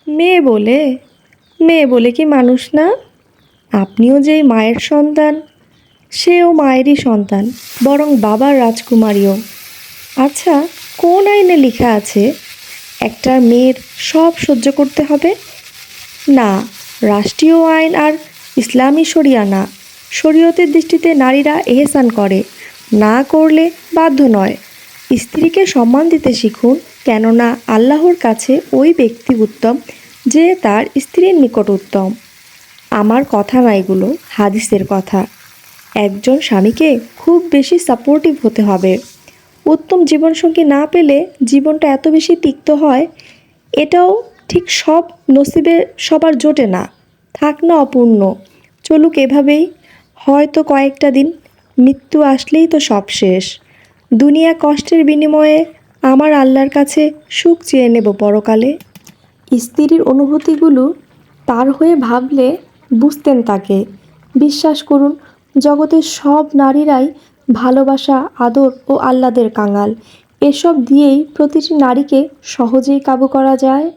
মেয়ে বলে? মেয়ে বলে কি মানুষ না? আপনিও যেই মায়ের সন্তান, সেও মায়েরই সন্তান, বরং বাবার রাজকুমারীও। আচ্ছা, কোন আইনে লেখা আছে একটা মেয়ের সব সহ্য করতে হবে? না, রাষ্ট্রীয় আইন আর ইসলামী শরিয়া না। শরীয়তের দৃষ্টিতে নারীরা এহসান করে, না করলে বাধ্য নয়। স্ত্রীকে সম্মান দিতে শিখুন, কেননা আল্লাহর কাছে ওই ব্যক্তি উত্তম যে তার স্ত্রীর নিকট উত্তম। আমার কথা না, এগুলো হাদিসের কথা। একজন স্বামীকে খুব বেশি সাপোর্টিভ হতে হবে। উত্তম জীবনসঙ্গী না পেলে জীবনটা এত বেশি তিক্ত হয়, এটাও ঠিক সব নসিবে সবার জোটে না। থাক না অপূর্ণ, চলুক এভাবেই। হয়তো কয়েকটা দিন, মৃত্যু আসলেই তো সব শেষ। দুনিয়া কষ্টের বিনিময়ে আমার আল্লাহর কাছে সুখ চেয়ে নেব পরকালে। স্ত্রীর অনুভূতিগুলো তার হয়ে ভাবলে বুঝতেন তাকে। বিশ্বাস করুন, জগতের সব নারীরাই ভালোবাসা, আদর ও আহ্লাদের কাঙাল। এসব দিয়েই প্রতিটি নারীকে সহজেই কাবু করা যায়।